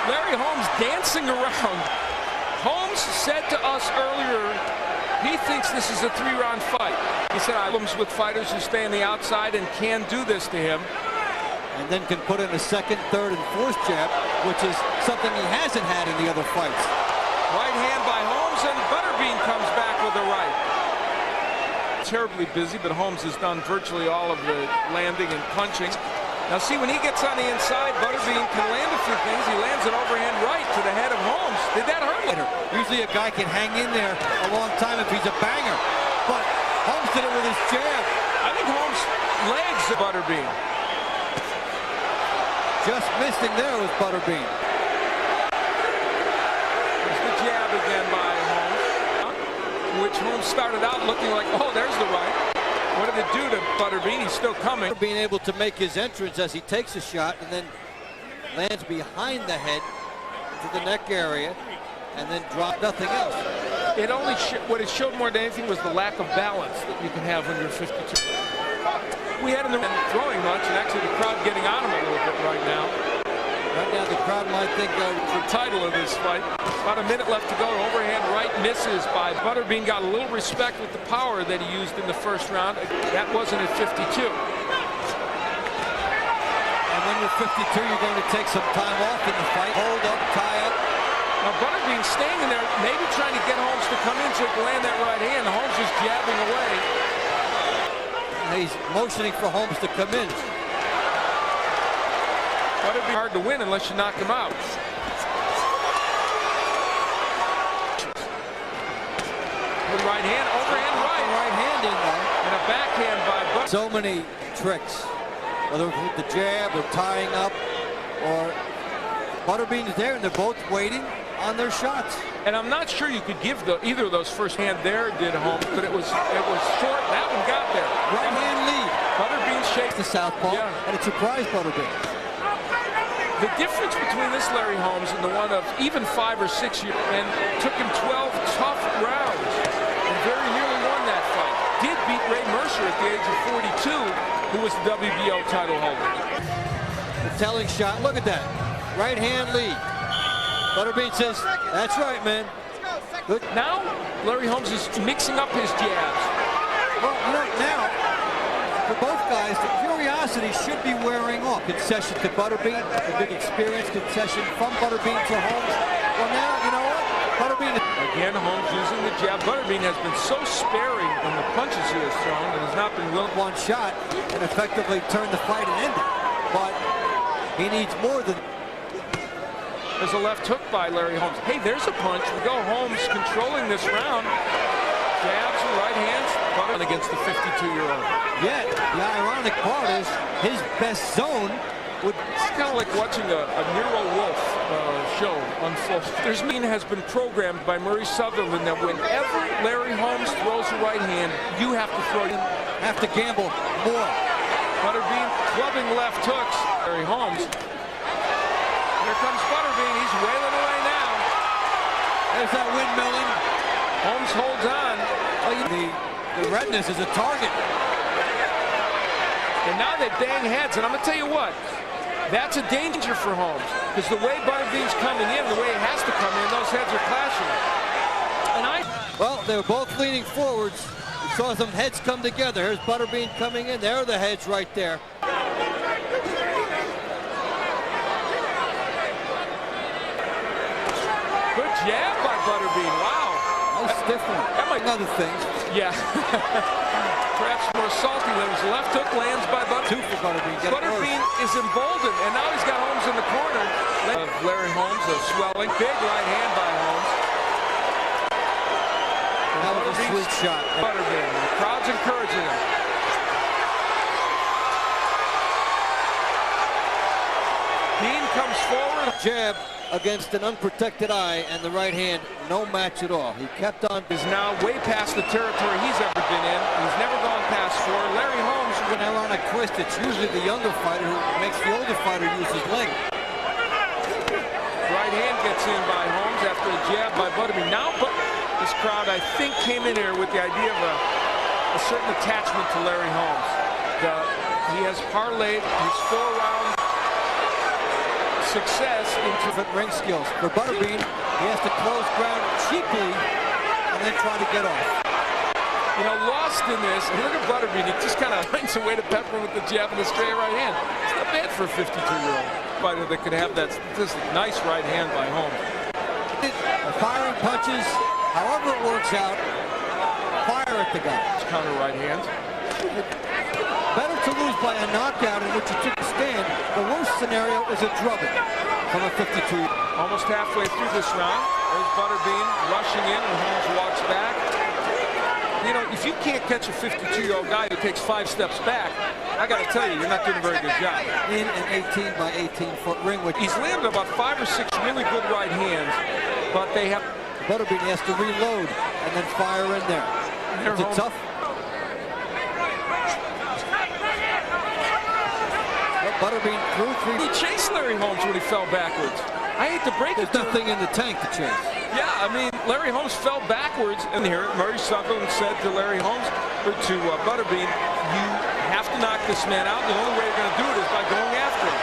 Larry Holmes dancing around. Holmes said to us earlier, he thinks this is a 3-round fight. He said, I problems with fighters who stay on the outside and can do this to him. And then can put in a second, third, and fourth jab, which is something he hasn't had in the other fights. Right hand by Holmes, and Butterbean comes back with a right. Terribly busy, but Holmes has done virtually all of the landing and punching. Now see, when he gets on the inside, Butterbean can land a few things. He lands an overhand right to the head of Holmes. Did that hurt him? Usually a guy can hang in there a long time if he's a banger, but Holmes did it with his jab. I think Holmes legs Butterbean. Just missing there was Butterbean. There's the jab again by Holmes, which Holmes started out looking like, oh, there's the right. What did it do to Butterbean? He's still coming. Being able to make his entrance as he takes a shot and then lands behind the head to the neck area and then drop nothing else. It only what it showed more than anything was the lack of balance that you can have when you're 52. We had him throwing much, and actually the crowd getting on him a little bit right now. Right now the crowd might think the title of this fight. About a minute left to go. Overhand right misses by Butterbean. Got a little respect with the power that he used in the first round. That wasn't at 52. And when you're 52, you're going to take some time off in the fight. Hold up, tie up. Now Butterbean staying in there, maybe trying to get Holmes to come in so he can land that right hand. Holmes is jabbing away. He's motioning for Holmes to come in. But it'd be hard to win unless you knock him out. Good right hand, overhand right. Right hand in there. And a backhand by Butterbean. So many tricks, whether with the jab or tying up, or Butterbean is there and they're both waiting on their shots. And I'm not sure you could give either of those first hand there did Holmes, but it was short. That one got there. Right hand lead. Butterbean shakes the southpaw, and it surprised Butterbean. The difference between this Larry Holmes and the one of even 5 or 6 years, and took him 12 tough rounds, and very nearly won that fight. Did beat Ray Mercer at the age of 42, who was the WBO title holder. The telling shot, look at that. Right hand lead. Butterbean says, that's right, man. Good. Now, Larry Holmes is mixing up his jabs. Well, you know, now, for both guys, the curiosity should be wearing off. Concession to Butterbean, a big experience concession from Butterbean to Holmes. Well, now, you know what? Butterbean. Again, Holmes using the jab. Butterbean has been so sparing in the punches he has thrown and has not been willing. One shot and effectively turned the fight and ended. But he needs more than. There's a left hook by Larry Holmes. Hey, there's a punch. We go Holmes controlling this round. Jabs and right hands. Butterbean against the 52-year-old. Yet, the ironic part is his best zone would. It's kind of like watching a Nero Wolfe show unfold. There's has been programmed by Murray Sutherland that whenever Larry Holmes throws a right hand, you have to throw it. Have to gamble more. Butterbean clubbing left hooks. Larry Holmes. Here comes Butterbean. He's wailing away now. There's that windmilling. Holmes holds on. The redness is a target. And now they bang heads. And I'm going to tell you what. That's a danger for Holmes. Because the way Butterbean's coming in, the way it has to come in, those heads are clashing. Well, they were both leaning forwards. We saw some heads come together. Here's Butterbean coming in. There are the heads right there. Good jab by Butterbean. Wow. Nice different. That might other things. Yeah. Perhaps more salty than his left hook lands by Butterbean. 2 for Butterbean. Butterbean is emboldened, and now he's got Holmes in the corner. Larry Holmes, a swelling. Big right hand by Holmes. That was a sweet shot. Butterbean. The crowd's encouraging him. Bean comes forward. Jab against an unprotected eye, and the right hand, no match at all. He kept on. Is now way past the territory he's ever been in. He's never gone past 4. Larry Holmes. With an ironic twist, it's usually the younger fighter who makes the older fighter use his leg. Right hand gets in by Holmes after a jab by Butterbean. Now, this crowd, I think, came in here with the idea of a certain attachment to Larry Holmes. He has parlayed his 4-round success into different ring skills. For Butterbean, he has to close ground cheaply and then try to get off. You know, lost in this, and look at Butterbean, he just kind of finds a way to pepper him with the jab and the straight right hand. It's not bad for a 52-year-old fighter that could have that statistic. Nice right hand by Holmes. Firing punches, however it works out, fire at the guy. Counter right hand. Better to lose by a knockout in which you took a stand. The worst scenario is a drubbing from a 52. Almost halfway through this round. There's Butterbean rushing in, and Holmes walks back. You know, if you can't catch a 52-year-old guy who takes 5 steps back, I got to tell you, you're not doing a very good job. In an 18 by 18-foot ring, which he's landed about 5 or 6 really good right hands, but they have. Butterbean has to reload and then fire in there. Is it tough? Butterbean threw 3. He chased Larry Holmes when he fell backwards. I hate to break it. There's nothing in the tank to chase. Yeah, I mean, Larry Holmes fell backwards, and here Murray Sutherland said to Larry Holmes, or to Butterbean, you have to knock this man out. The only way you're going to do it is by going after him.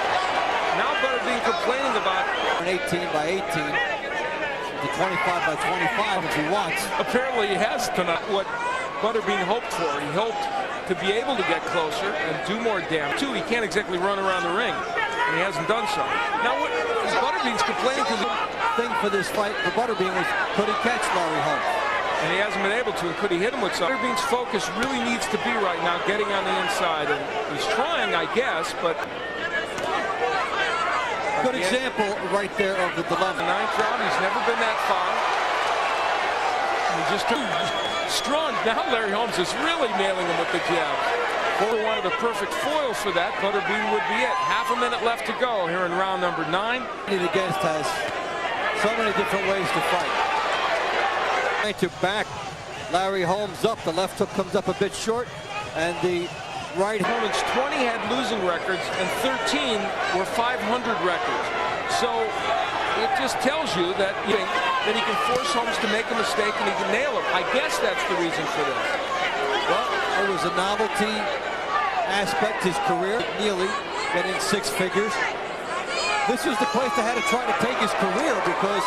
Now Butterbean complaining about an 18 by 18, to 25 by 25 if he wants. Apparently he has tonight what Butterbean hoped for. He hoped to be able to get closer and do more damage. Too, he can't exactly run around the ring, and he hasn't done so. Now, what Butterbean's complaining because the thing for this fight for Butterbean was, could he catch Larry Holmes? And he hasn't been able to. And could he hit him with something? Butterbean's focus really needs to be right now getting on the inside, and he's trying, I guess, but good example right there of the dilemma. The 9th round, he's never been that far. He just strong. Now Larry Holmes is really nailing him with the jab. For one of the perfect foils for that, Butterbean would be it. Half a minute left to go here in round number 9. Against has so many different ways to fight. Trying to back Larry Holmes up. The left hook comes up a bit short, and the right. Opponents 20 had losing records, and 13 were 500 records. So it just tells you that he can force Holmes to make a mistake and he can nail him. I guess that's the reason for this. Well, it was a novelty aspect his career. Neely getting 6 figures. This was the place that had to try to take his career because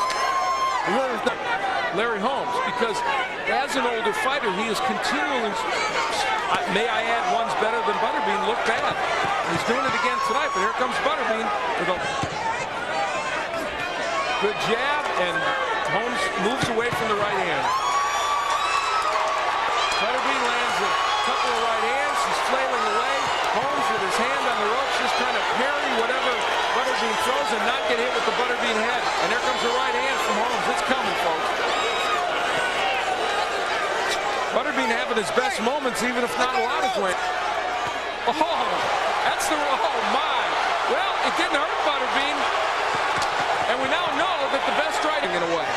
Larry Holmes, because as an older fighter, he is continually, may I add, one's better than Butterbean, look bad. He's doing it again tonight, but here comes Butterbean with a good jab, and Holmes moves away from the right hand. Butterbean lands a couple of right hands. He's flailing away. Holmes with his hand on the ropes, just trying to parry whatever Butterbean throws and not get hit with the Butterbean head. And there comes a right hand from Holmes. It's coming, folks. Butterbean having his best moments, even if not a lot of weight. Oh, that's the, oh my. Well, it didn't hurt Butterbean. And we now know that the best striking in a way.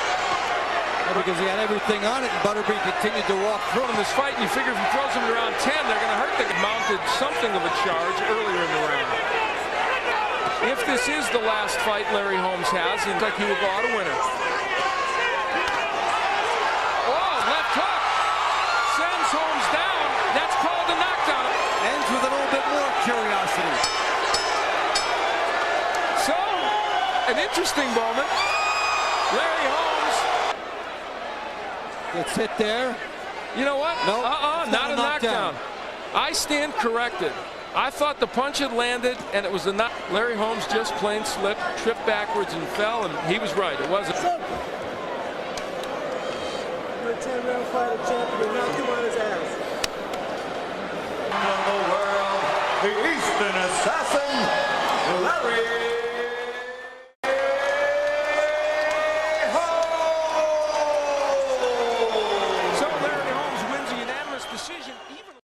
Because he had everything on it, and Butterbean continued to walk through in this fight, and you figure if he throws him around 10, they're going to hurt. They mounted something of a charge earlier in the round. If this is the last fight Larry Holmes has, it looks like he will go out a winner. Oh, left hook. Sends Holmes down. That's called a knockdown. Ends with a little bit more curiosity. So, an interesting moment. Larry Holmes gets hit there. You know what? No, not a knockdown. I stand corrected. I thought the punch had landed, and it was a knock. Larry Holmes just plain slipped, tripped backwards, and fell, and he was right. It wasn't. You're a 10-round fighter champion. Knock him on his ass. In the world, the Eastern Assassin, Larry